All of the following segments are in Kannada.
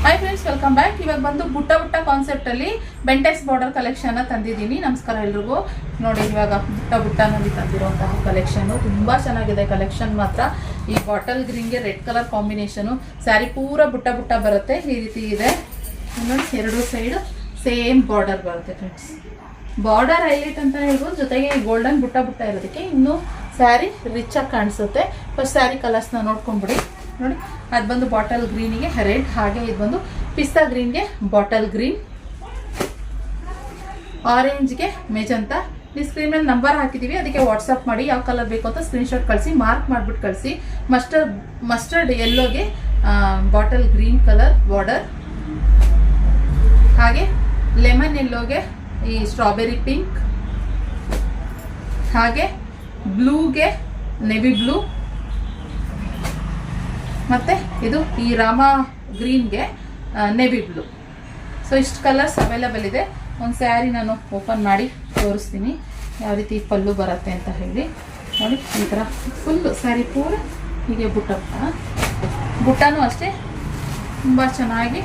Hi friends, welcome back. ಇವಾಗ ಬಂದು ಬುಟ್ಟ ಬುಟ್ಟ ಕಾನ್ಸೆಪ್ಟಲ್ಲಿ ಬೆಂಟೆಕ್ಸ್ ಬಾರ್ಡರ್ ಕಲೆಕ್ಷನ್ನ ತಂದಿದ್ದೀನಿ. ನಮಸ್ಕಾರ ಎಲ್ರಿಗೂ. ನೋಡಿ, ಇವಾಗ ಬುಟ್ಟ ಬುಟ್ಟನಲ್ಲಿ ತಂದಿರುವಂತಹ ಕಲೆಕ್ಷನು ತುಂಬ ಚೆನ್ನಾಗಿದೆ. ಕಲೆಕ್ಷನ್ ಮಾತ್ರ ಈ ಬಾಟಲ್ ಗ್ರೀನ್ಗೆ ರೆಡ್ ಕಲರ್ ಕಾಂಬಿನೇಷನು. ಸ್ಯಾರಿ ಪೂರ ಬುಟ್ಟ ಬುಟ್ಟ ಬರುತ್ತೆ. ಈ ರೀತಿ ಇದೆ ನೋಡಿ, ಎರಡು ಸೈಡ್ ಸೇಮ್ ಬಾರ್ಡರ್ ಬರುತ್ತೆ ಫ್ರೆಂಡ್ಸ್. ಬಾರ್ಡರ್ ಹೈಲೈಟ್ ಅಂತ ಹೇಳ್ಬೋದು, ಜೊತೆಗೆ ಗೋಲ್ಡನ್ ಬುಟ್ಟ ಬುಟ್ಟ ಇರೋದಕ್ಕೆ ಇನ್ನೂ ಸ್ಯಾರಿ ರಿಚ್ ಆಗಿ ಕಾಣಿಸುತ್ತೆ. ಫಸ್ಟ್ ಸ್ಯಾರಿ ಕಲರ್ಸ್ನ ನೋಡ್ಕೊಂಡ್ಬಿಡಿ. ನೋಡಿ, ಅದು ಬಂದು ಬಾಟಲ್ ಗ್ರೀನಿಗೆ ರೆಡ್, ಹಾಗೆ ಇದು ಬಂದು ಪಿಸ್ತಾ ಗ್ರೀನ್ಗೆ ಬಾಟಲ್ ಗ್ರೀನ್, ಆರೆಂಜ್ಗೆ ಮೆಜಂತ. ಈ ಸ್ಕ್ರೀನ್ ಮೇಲೆ ನಂಬರ್ ಹಾಕಿದ್ದೀವಿ, ಅದಕ್ಕೆ ವಾಟ್ಸಪ್ ಮಾಡಿ ಯಾವ ಕಲರ್ ಬೇಕು ಅಂತ ಸ್ಕ್ರೀನ್ಶಾಟ್ ಕಳಿಸಿ, ಮಾರ್ಕ್ ಮಾಡಿಬಿಟ್ಟು ಕಳಿಸಿ. ಮಸ್ಟರ್ಡ್ ಯೆಲ್ಲೋಗೆ ಬಾಟಲ್ ಗ್ರೀನ್ ಕಲರ್ ಬಾರ್ಡರ್, ಹಾಗೆ ಲೆಮನ್ ಯೆಲ್ಲೋಗೆ ಈ ಸ್ಟ್ರಾಬೆರಿ ಪಿಂಕ್, ಹಾಗೆ ಬ್ಲೂಗೆ ನೆವಿ ಬ್ಲೂ, ಮತ್ತು ಇದು ಈ ರಾಮ ಗ್ರೀನ್ಗೆ ನೆವಿ ಬ್ಲೂ. ಸೊ ಇಷ್ಟು ಕಲರ್ಸ್ ಅವೈಲಬಲ್ ಇದೆ. ಒಂದು ಸ್ಯಾರಿ ನಾನು ಓಪನ್ ಮಾಡಿ ತೋರಿಸ್ತೀನಿ ಯಾವ ರೀತಿ ಪಲ್ಲು ಬರುತ್ತೆ ಅಂತ ಹೇಳಿ. ನೋಡಿ, ಈ ಥರ ಫುಲ್ಲು ಸ್ಯಾರಿ ಪೂರ ಹೀಗೆ ಬುಟ್ಟನೂ ಅಷ್ಟೇ ತುಂಬ ಚೆನ್ನಾಗಿ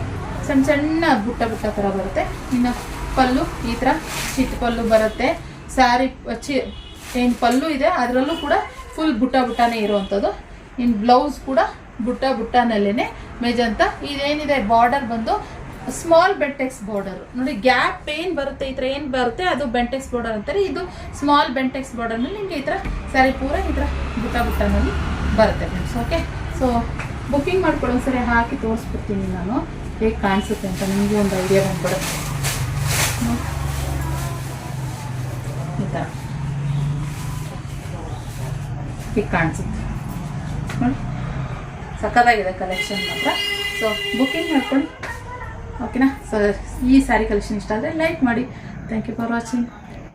ಸಣ್ಣ ಸಣ್ಣ ಬುಟ್ಟ ಥರ ಬರುತ್ತೆ. ಇನ್ನು ಪಲ್ಲು ಈ ಥರ ಚಿಟ್ ಪಲ್ಲು ಬರುತ್ತೆ. ಸ್ಯಾರಿ ಏನು ಪಲ್ಲು ಇದೆ ಅದರಲ್ಲೂ ಕೂಡ ಫುಲ್ ಬುಟ್ಟನೇ ಇರುವಂಥದ್ದು. ಇನ್ನು ಬ್ಲೌಸ್ ಕೂಡ ಬುಟ್ಟನಲ್ಲೇ ಮೆಜಂತ. ಇದೇನಿದೆ ಬಾರ್ಡರ್ ಬಂದು ಸ್ಮಾಲ್ ಬೆಂಟೆಕ್ಸ್ ಬಾರ್ಡರ್. ನೋಡಿ, ಗ್ಯಾಪ್ ಏನು ಬರುತ್ತೆ, ಈ ಥರ ಏನು ಬರುತ್ತೆ ಅದು ಬೆಂಟೆಕ್ಸ್ ಬಾರ್ಡರ್ ಅಂತಾರೆ. ಇದು ಸ್ಮಾಲ್ ಬೆಂಟೆಕ್ಸ್ ಬಾರ್ಡರ್ನಲ್ಲಿ ನಿಮಗೆ ಈ ಥರ ಸ್ಯಾರಿ ಪೂರ ಈ ಥರ ಬುಟ್ಟನಲ್ಲಿ ಬರುತ್ತೆ ಫ್ರೆಂಡ್ಸ್. ಓಕೆ, ಸೊ ಬುಕ್ಕಿಂಗ್ ಮಾಡ್ಕೊಳ್ಳೋ ಒಂದ್ಸರಿ ಹಾಕಿ ತೋರಿಸ್ಬಿಡ್ತೀನಿ ನಾನು ಹೇಗೆ ಕಾಣಿಸುತ್ತೆ ಅಂತ, ನಿಮಗೂ ಒಂದು ಐಡಿಯಾ ಬಂದ್ಬಿಡುತ್ತೆ. ಈ ಥರ ಹೀಗೆ ಕಾಣಿಸುತ್ತೆ ನೋಡಿ, ಸಕ್ಕತ್ತಾಗಿದೆ ಕಲೆಕ್ಷನ್ ಮಾತ್ರ. ಸೊ ಬುಕ್ಕಿಂಗ್ ಮಾಡ್ಕೊಂಡು ಓಕೆನಾ. ಸೊ ಈ ಸ್ಯಾರಿ ಕಲೆಕ್ಷನ್ ಇಷ್ಟ ಆದರೆ ಲೈಕ್ ಮಾಡಿ. Thank you for watching.